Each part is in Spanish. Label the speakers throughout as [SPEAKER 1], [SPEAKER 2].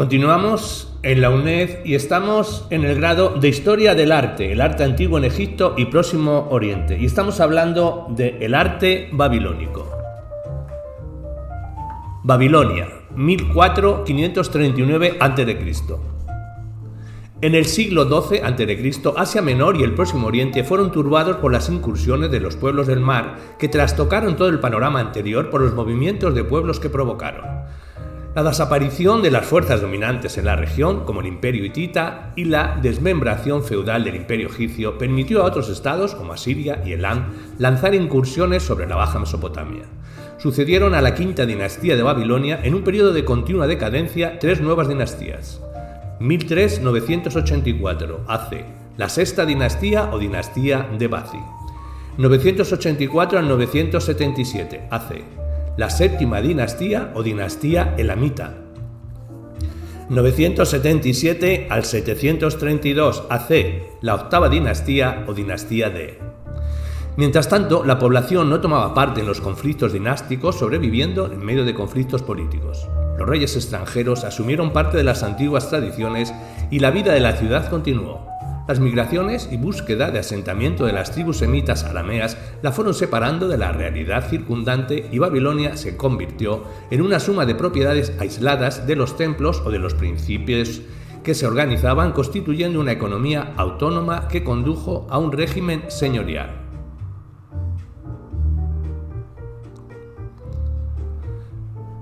[SPEAKER 1] Continuamos en la UNED y estamos en el grado de Historia del Arte, el arte antiguo en Egipto y Próximo Oriente. Y estamos hablando del arte babilónico. Babilonia, 1439 a.C. En el siglo XII a.C., Asia Menor y el Próximo Oriente fueron turbados por las incursiones de los pueblos del mar que trastocaron todo el panorama anterior por los movimientos de pueblos que provocaron. La desaparición de las fuerzas dominantes en la región, como el Imperio hitita, y la desmembración feudal del Imperio egipcio permitió a otros estados, como Asiria y Elam, lanzar incursiones sobre la Baja Mesopotamia. Sucedieron a la quinta dinastía de Babilonia en un periodo de continua decadencia tres nuevas dinastías. 1003-984 AC, la sexta dinastía o dinastía de Bazi. 984 al 977 AC, la séptima dinastía o dinastía elamita. 977 al 732 AC, la octava dinastía o dinastía de. Mientras tanto, la población no tomaba parte en los conflictos dinásticos, sobreviviendo en medio de conflictos políticos. Los reyes extranjeros asumieron parte de las antiguas tradiciones y la vida de la ciudad continuó. Las migraciones y búsqueda de asentamiento de las tribus semitas arameas la fueron separando de la realidad circundante y Babilonia se convirtió en una suma de propiedades aisladas de los templos o de los principios que se organizaban, constituyendo una economía autónoma que condujo a un régimen señorial.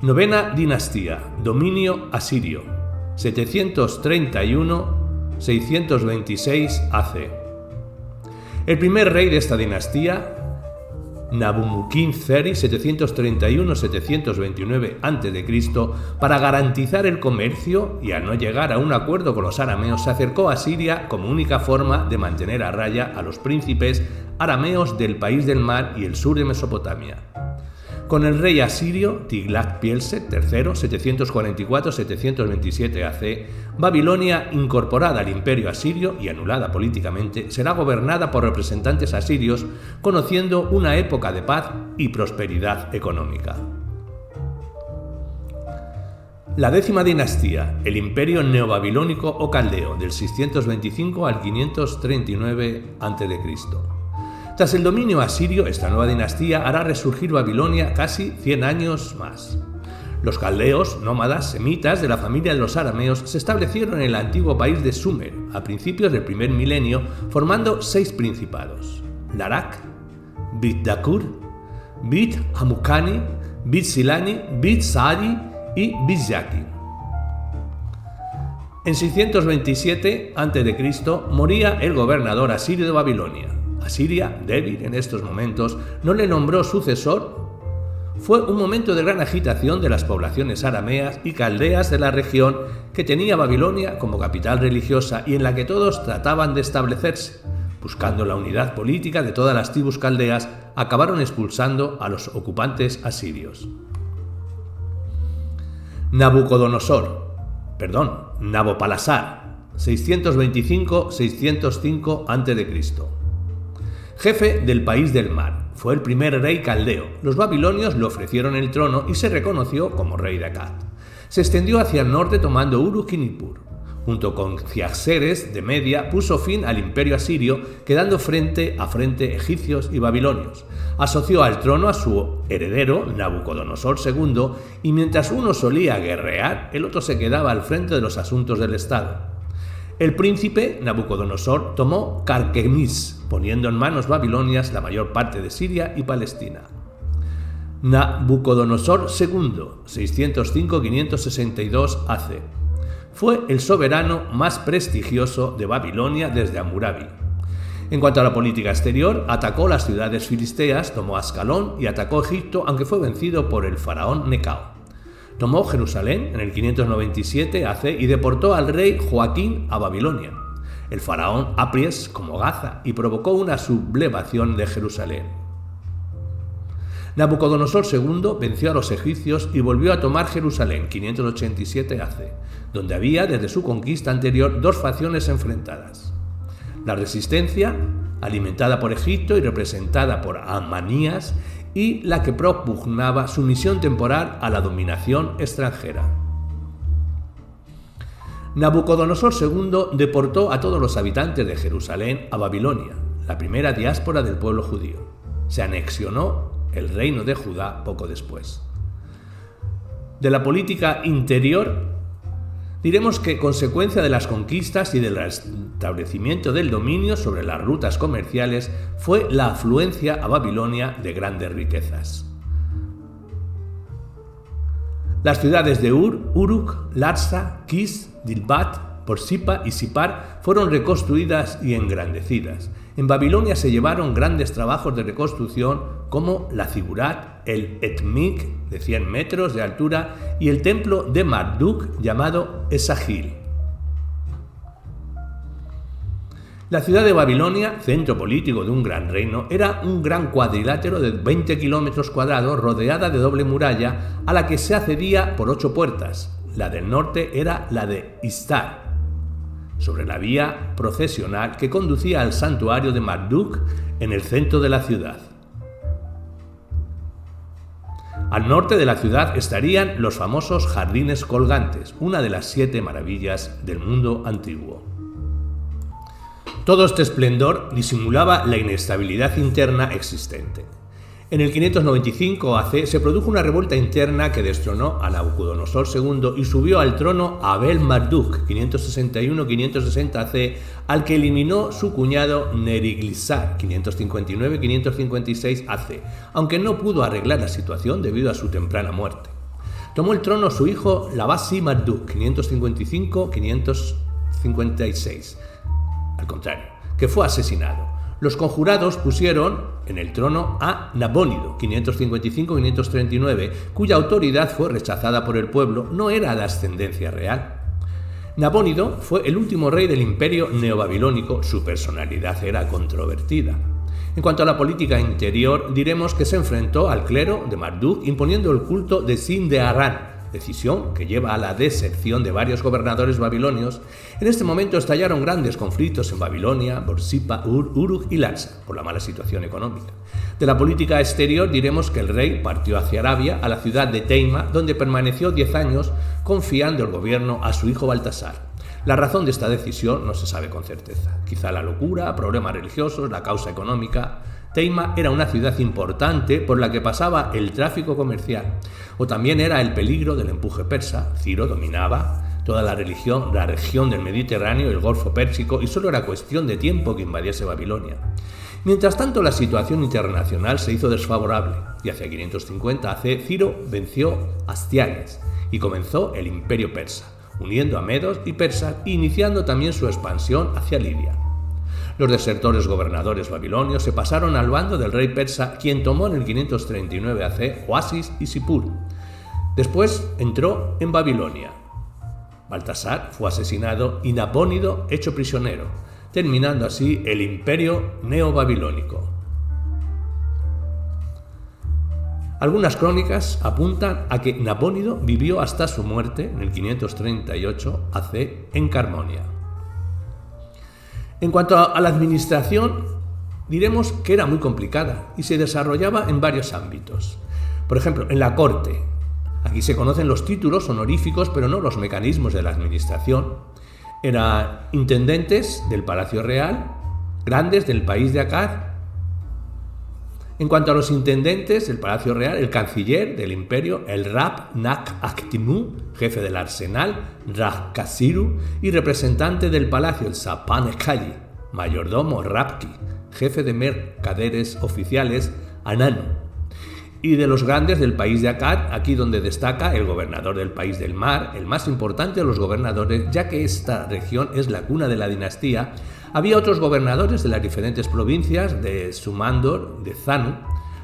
[SPEAKER 1] Novena dinastía, dominio asirio, 731-626 AC. El primer rey de esta dinastía, Nabu-Mukin Zeri, 731-729 a.C., para garantizar el comercio y al no llegar a un acuerdo con los arameos, se acercó a Siria como única forma de mantener a raya a los príncipes arameos del país del mar y el sur de Mesopotamia. Con el rey asirio Tiglat-Pileser III, 744-727 AC, Babilonia, incorporada al imperio asirio y anulada políticamente, será gobernada por representantes asirios, conociendo una época de paz y prosperidad económica. La décima dinastía, el imperio neobabilónico o caldeo, del 625 al 539 a.C. Tras el dominio asirio, esta nueva dinastía hará resurgir Babilonia casi 100 años más. Los caldeos, nómadas semitas de la familia de los arameos, se establecieron en el antiguo país de Sumer a principios del primer milenio, formando 6 principados: Larak, Bit-Dakur, Bit-Hamukani, Bit-Silani, Bit-Saadi y Bit-Yaki. En 627 a.C. moría el gobernador asirio de Babilonia. Asiria, débil en estos momentos, no le nombró sucesor. Fue un momento de gran agitación de las poblaciones arameas y caldeas de la región que tenía Babilonia como capital religiosa y en la que todos trataban de establecerse. Buscando la unidad política de todas las tribus caldeas, acabaron expulsando a los ocupantes asirios. Nabopolassar, 625-605 a.C. Jefe del país del mar, fue el primer rey caldeo. Los babilonios le ofrecieron el trono y se reconoció como rey de Akkad. Se extendió hacia el norte tomando Uruk y Nippur. Junto con Ciaxares de Media puso fin al imperio asirio, quedando frente a frente egipcios y babilonios. Asoció al trono a su heredero, Nabucodonosor II, y mientras uno solía guerrear, el otro se quedaba al frente de los asuntos del Estado. El príncipe Nabucodonosor tomó Carquemis, poniendo en manos babilonias la mayor parte de Siria y Palestina. Nabucodonosor II, 605-562 AC, fue el soberano más prestigioso de Babilonia desde Hammurabi. En cuanto a la política exterior, atacó las ciudades filisteas, tomó Ascalón y atacó Egipto, aunque fue vencido por el faraón Necao. Tomó Jerusalén en el 597 AC y deportó al rey Joaquín a Babilonia. El faraón Apries como Gaza y provocó una sublevación de Jerusalén. Nabucodonosor II venció a los egipcios y volvió a tomar Jerusalén, 587 AC, donde había desde su conquista anterior 2 facciones enfrentadas. La resistencia, alimentada por Egipto y representada por Amanías, y la que propugnaba sumisión temporal a la dominación extranjera. Nabucodonosor II deportó a todos los habitantes de Jerusalén a Babilonia, la primera diáspora del pueblo judío. Se anexionó el reino de Judá poco después. De la política interior, diremos que consecuencia de las conquistas y del restablecimiento del dominio sobre las rutas comerciales fue la afluencia a Babilonia de grandes riquezas. Las ciudades de Uruk, Larsa, Kis, Dilbat, Porsipa y Sipar fueron reconstruidas y engrandecidas. En Babilonia se llevaron grandes trabajos de reconstrucción como la Zigurat, el Etmik de 100 metros de altura y el templo de Marduk llamado Esagil. La ciudad de Babilonia, centro político de un gran reino, era un gran cuadrilátero de 20 kilómetros cuadrados rodeada de doble muralla a la que se accedía por 8 puertas. La del norte era la de Istar, sobre la vía procesional que conducía al santuario de Marduk en el centro de la ciudad. Al norte de la ciudad estarían los famosos jardines colgantes, una de las 7 maravillas del mundo antiguo. Todo este esplendor disimulaba la inestabilidad interna existente. En el 595 AC se produjo una revuelta interna que destronó a Nabucodonosor II y subió al trono a Abel-Marduk, 561-560 AC, al que eliminó su cuñado Neriglissar, 559-556 AC, aunque no pudo arreglar la situación debido a su temprana muerte. Tomó el trono su hijo Labasi-Marduk, 555-556, al contrario, que fue asesinado. Los conjurados pusieron en el trono a Nabónido, 555-539, cuya autoridad fue rechazada por el pueblo, no era de ascendencia real. Nabónido fue el último rey del imperio neobabilónico, su personalidad era controvertida. En cuanto a la política interior, diremos que se enfrentó al clero de Marduk imponiendo el culto de Sin de Harán, decisión que lleva a la deserción de varios gobernadores babilonios. En este momento estallaron grandes conflictos en Babilonia, Borsipa, Uruk y Larsa, por la mala situación económica. De la política exterior diremos que el rey partió hacia Arabia, a la ciudad de Teima, donde permaneció 10 años confiando el gobierno a su hijo Baltasar. La razón de esta decisión no se sabe con certeza. Quizá la locura, problemas religiosos, la causa económica. Teima era una ciudad importante por la que pasaba el tráfico comercial, o también era el peligro del empuje persa. Ciro dominaba toda la región del Mediterráneo y el Golfo Pérsico y solo era cuestión de tiempo que invadiese Babilonia. Mientras tanto, la situación internacional se hizo desfavorable y hacia 550 AC Ciro venció a Astiages y comenzó el imperio persa, uniendo a medos y persas e iniciando también su expansión hacia Lidia. Los desertores gobernadores babilonios se pasaron al bando del rey persa, quien tomó en el 539 AC Oasis y Sipur. Después entró en Babilonia. Baltasar fue asesinado y Nabónido hecho prisionero, terminando así el imperio neobabilónico. Algunas crónicas apuntan a que Nabónido vivió hasta su muerte en el 538 AC en Carmonia. En cuanto a la administración, diremos que era muy complicada y se desarrollaba en varios ámbitos. Por ejemplo, en la corte. Aquí se conocen los títulos honoríficos, pero no los mecanismos de la administración. Eran intendentes del Palacio Real, grandes del país de Akkad. En cuanto a los intendentes del Palacio Real, el canciller del imperio, el Rab Nak-Aktimu, jefe del arsenal, Rak-Kasiru, y representante del palacio, el Sapan-Ekali, mayordomo Rabki, jefe de mercaderes oficiales, Ananu. Y de los grandes del país de Akkad, aquí donde destaca el gobernador del país del mar, el más importante de los gobernadores, ya que esta región es la cuna de la dinastía. Había otros gobernadores de las diferentes provincias de Sumandor, de Zanu.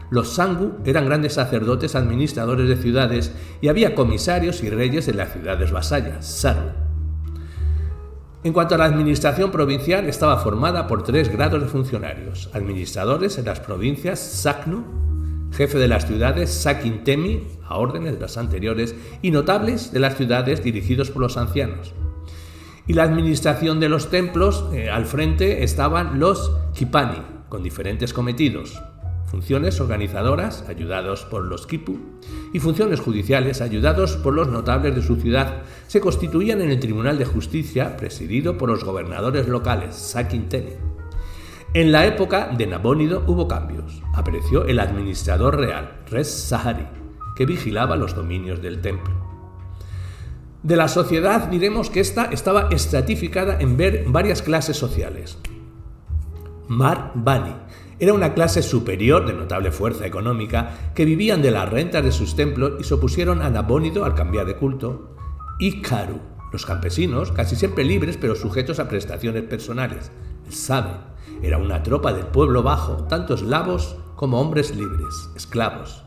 [SPEAKER 1] Los Sangu eran grandes sacerdotes administradores de ciudades y había comisarios y reyes de las ciudades vasallas, Saru. En cuanto a la administración provincial, estaba formada por 3 grados de funcionarios: administradores en las provincias, Saknu, jefe de las ciudades, Sakintemi, a órdenes de las anteriores, y notables de las ciudades dirigidos por los ancianos. Y la administración de los templos, al frente estaban los Kipani, con diferentes cometidos. funciones organizadoras, ayudados por los quipu, y funciones judiciales, ayudados por los notables de su ciudad, se constituían en el Tribunal de Justicia, presidido por los gobernadores locales, Saquinteni. En la época de Nabónido hubo cambios. Apareció el administrador real, Res Sahari, que vigilaba los dominios del templo. De la sociedad diremos que esta estaba estratificada en varias clases sociales. Mar Bani era una clase superior de notable fuerza económica que vivían de las rentas de sus templos y se opusieron a Nabónido al cambiar de culto. Y Karu, los campesinos, casi siempre libres pero sujetos a prestaciones personales. El Sabe era una tropa del pueblo bajo, tanto eslavos como hombres libres, esclavos.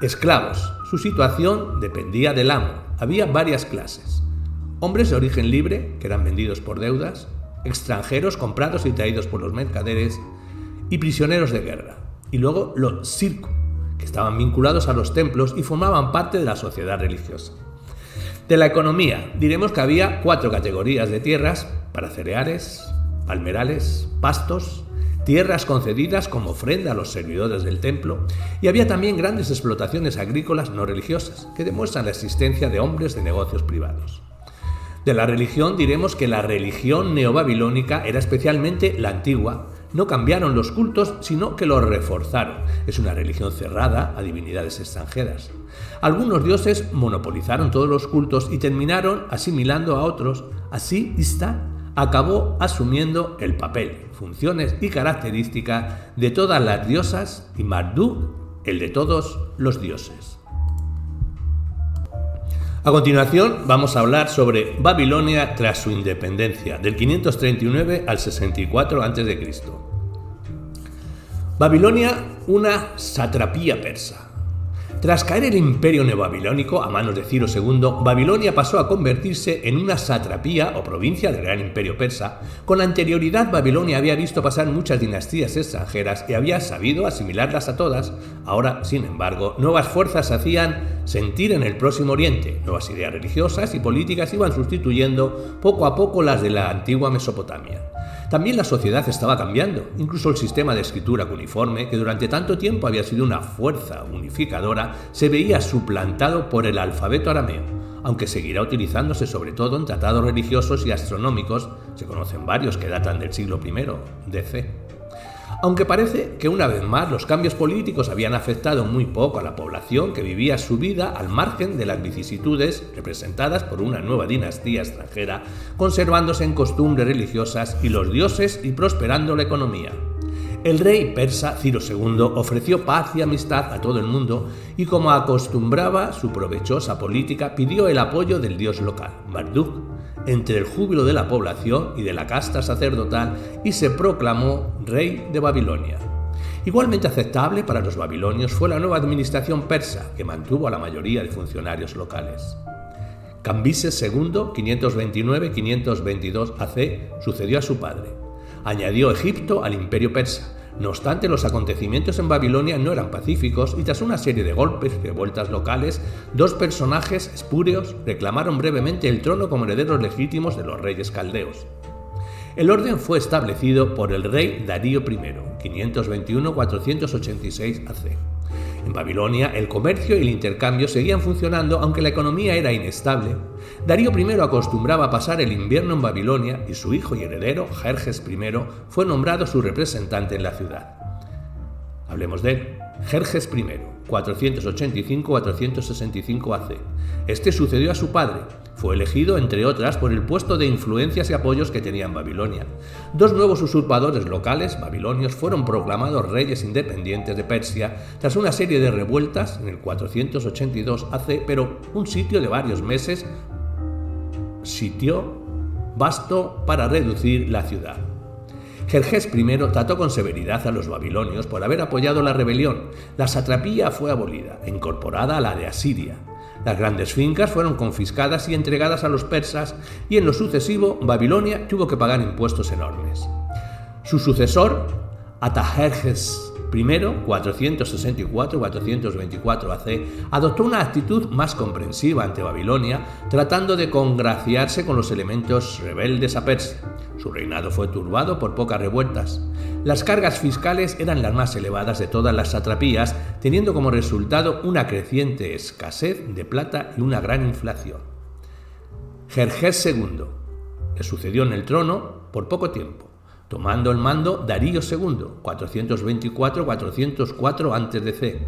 [SPEAKER 1] Esclavos, su situación dependía del amo. Había varias clases. Hombres de origen libre, que eran vendidos por deudas, extranjeros comprados y traídos por los mercaderes, y prisioneros de guerra. Y luego los circo, que estaban vinculados a los templos y formaban parte de la sociedad religiosa. De la economía, diremos que había 4 categorías de tierras para cereales, palmerales, pastos, tierras concedidas como ofrenda a los servidores del templo, y había también grandes explotaciones agrícolas no religiosas, que demuestran la existencia de hombres de negocios privados. De la religión diremos que la religión neobabilónica era especialmente la antigua. No cambiaron los cultos, sino que los reforzaron. Es una religión cerrada a divinidades extranjeras. Algunos dioses monopolizaron todos los cultos y terminaron asimilando a otros. Así, Ista acabó asumiendo el papel, funciones y características de todas las diosas y Marduk el de todos los dioses. A continuación vamos a hablar sobre Babilonia tras su independencia, del 539 al 64 a.C. Babilonia, una satrapía persa. Tras caer el imperio neobabilónico a manos de Ciro II, Babilonia pasó a convertirse en una satrapía o provincia del gran imperio persa. Con anterioridad, Babilonia había visto pasar muchas dinastías extranjeras y había sabido asimilarlas a todas. Ahora, sin embargo, nuevas fuerzas hacían sentir en el Próximo Oriente. Nuevas ideas religiosas y políticas iban sustituyendo poco a poco las de la antigua Mesopotamia. También la sociedad estaba cambiando, incluso el sistema de escritura cuneiforme, que durante tanto tiempo había sido una fuerza unificadora, se veía suplantado por el alfabeto arameo, aunque seguirá utilizándose sobre todo en tratados religiosos y astronómicos. Se conocen varios que datan del siglo I d.C. Aunque parece que una vez más los cambios políticos habían afectado muy poco a la población que vivía su vida al margen de las vicisitudes representadas por una nueva dinastía extranjera, conservándose en costumbres religiosas y los dioses y prosperando la economía. El rey persa Ciro II ofreció paz y amistad a todo el mundo y, como acostumbraba su provechosa política, pidió el apoyo del dios local, Marduk, entre el júbilo de la población y de la casta sacerdotal, y se proclamó rey de Babilonia. Igualmente aceptable para los babilonios fue la nueva administración persa, que mantuvo a la mayoría de funcionarios locales. Cambises II, 529-522 AC, sucedió a su padre. Añadió Egipto al imperio persa. No obstante, los acontecimientos en Babilonia no eran pacíficos y tras una serie de golpes y revueltas locales, 2 personajes espúreos reclamaron brevemente el trono como herederos legítimos de los reyes caldeos. El orden fue establecido por el rey Darío I, 521-486 AC. En Babilonia, el comercio y el intercambio seguían funcionando, aunque la economía era inestable. Darío I acostumbraba a pasar el invierno en Babilonia y su hijo y heredero, Jerjes I, fue nombrado su representante en la ciudad. Hablemos de él. Jerjes I, 485-465 AC. Este sucedió a su padre. Fue elegido, entre otras, por el puesto de influencias y apoyos que tenía en Babilonia. 2 nuevos usurpadores locales, babilonios, fueron proclamados reyes independientes de Persia tras una serie de revueltas en el 482 AC, pero un sitio de varios meses bastó para reducir la ciudad. Jerjes I trató con severidad a los babilonios por haber apoyado la rebelión. La satrapía fue abolida, incorporada a la de Asiria. Las grandes fincas fueron confiscadas y entregadas a los persas, y en lo sucesivo Babilonia tuvo que pagar impuestos enormes. Su sucesor, Artajerjes Primero, 464-424 AC, adoptó una actitud más comprensiva ante Babilonia, tratando de congraciarse con los elementos rebeldes a Persia. Su reinado fue turbado por pocas revueltas. Las cargas fiscales eran las más elevadas de todas las satrapías, teniendo como resultado una creciente escasez de plata y una gran inflación. Jerjes II le sucedió en el trono por poco tiempo, tomando el mando Darío II, 424-404 a.C.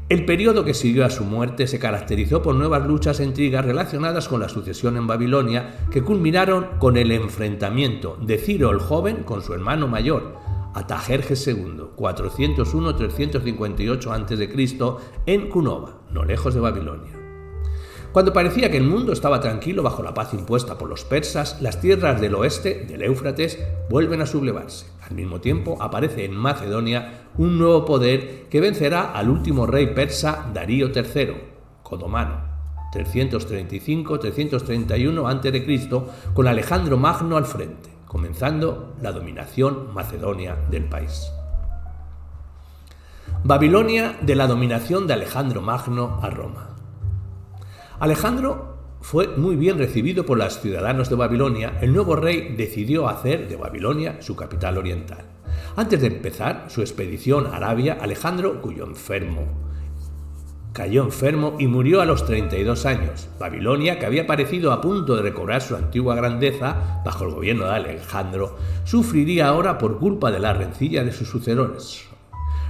[SPEAKER 1] El periodo que siguió a su muerte se caracterizó por nuevas luchas e intrigas relacionadas con la sucesión en Babilonia, que culminaron con el enfrentamiento de Ciro el Joven con su hermano mayor, Artajerjes II, 401-358 a.C. en Cunova, no lejos de Babilonia. Cuando parecía que el mundo estaba tranquilo bajo la paz impuesta por los persas, las tierras del oeste, del Éufrates, vuelven a sublevarse. Al mismo tiempo aparece en Macedonia un nuevo poder que vencerá al último rey persa Darío III, Codomano, 335-331 a.C., con Alejandro Magno al frente, comenzando la dominación macedonia del país. Babilonia de la dominación de Alejandro Magno a Roma. Alejandro fue muy bien recibido por los ciudadanos de Babilonia. El nuevo rey decidió hacer de Babilonia su capital oriental. Antes de empezar su expedición a Arabia, Alejandro cayó enfermo y murió a los 32 años. Babilonia, que había parecido a punto de recobrar su antigua grandeza bajo el gobierno de Alejandro, sufriría ahora por culpa de la rencilla de sus sucesores.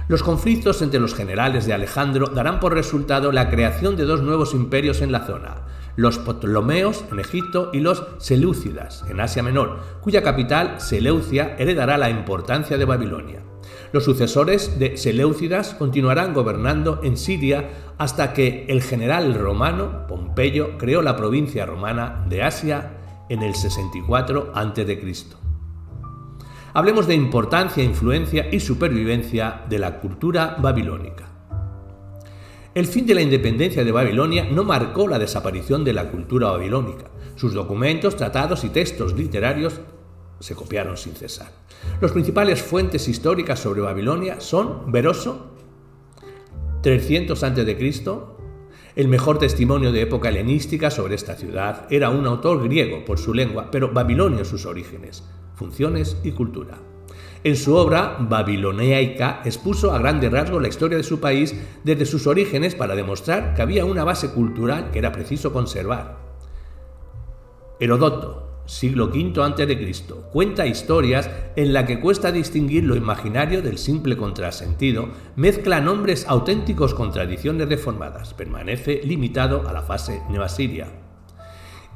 [SPEAKER 1] Los conflictos entre los generales de Alejandro darán por resultado la creación de dos nuevos imperios en la zona, los Ptolomeos en Egipto y los Selúcidas en Asia Menor, cuya capital, Seleucia, heredará la importancia de Babilonia. Los sucesores de Seleucidas continuarán gobernando en Siria hasta que el general romano, Pompeyo, creó la provincia romana de Asia en el 64 a.C. Hablemos de importancia, influencia y supervivencia de la cultura babilónica. El fin de la independencia de Babilonia no marcó la desaparición de la cultura babilónica. Sus documentos, tratados y textos literarios se copiaron sin cesar. Las principales fuentes históricas sobre Babilonia son Beroso, 300 a.C., el mejor testimonio de época helenística sobre esta ciudad. Era un autor griego por su lengua, pero babilonio sus orígenes, funciones y cultura. En su obra Babilonaica expuso a grandes rasgos la historia de su país desde sus orígenes para demostrar que había una base cultural que era preciso conservar. Heródoto, siglo V a.C., cuenta historias en las que cuesta distinguir lo imaginario del simple contrasentido, mezcla nombres auténticos con tradiciones deformadas, permanece limitado a la fase neoasiria.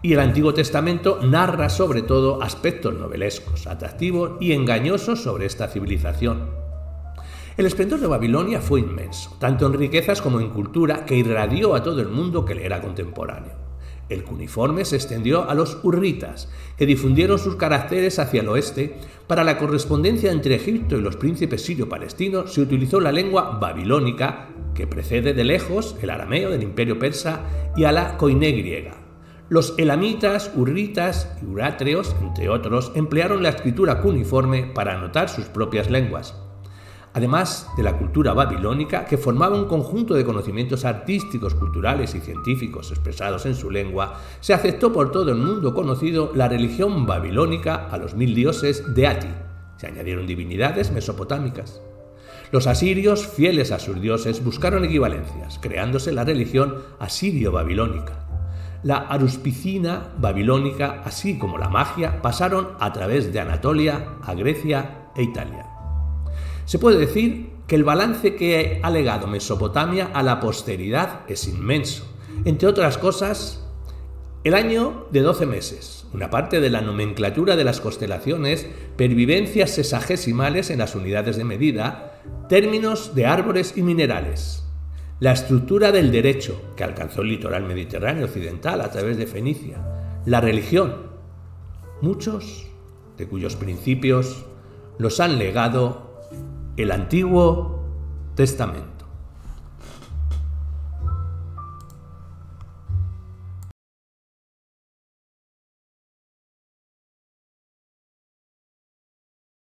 [SPEAKER 1] Y el Antiguo Testamento narra sobre todo aspectos novelescos, atractivos y engañosos sobre esta civilización. El esplendor de Babilonia fue inmenso, tanto en riquezas como en cultura, que irradió a todo el mundo que le era contemporáneo. El cuneiforme se extendió a los hurritas, que difundieron sus caracteres hacia el oeste. Para la correspondencia entre Egipto y los príncipes sirio-palestinos se utilizó la lengua babilónica, que precede de lejos el arameo del imperio persa y a la koiné griega. Los elamitas, hurritas y uratreos, entre otros, emplearon la escritura cuneiforme para anotar sus propias lenguas. Además de la cultura babilónica, que formaba un conjunto de conocimientos artísticos, culturales y científicos expresados en su lengua, se aceptó por todo el mundo conocido la religión babilónica a los 1000 dioses de Ati. Se añadieron divinidades mesopotámicas. Los asirios, fieles a sus dioses, buscaron equivalencias, creándose la religión asirio-babilónica. La aruspicina babilónica, así como la magia, pasaron a través de Anatolia a Grecia e Italia. Se puede decir que el balance que ha legado Mesopotamia a la posteridad es inmenso. Entre otras cosas, el año de 12 meses, una parte de la nomenclatura de las constelaciones, pervivencias sexagesimales en las unidades de medida, términos de árboles y minerales. La estructura del derecho, que alcanzó el litoral mediterráneo occidental a través de Fenicia. La religión, muchos de cuyos principios los han legado el Antiguo Testamento.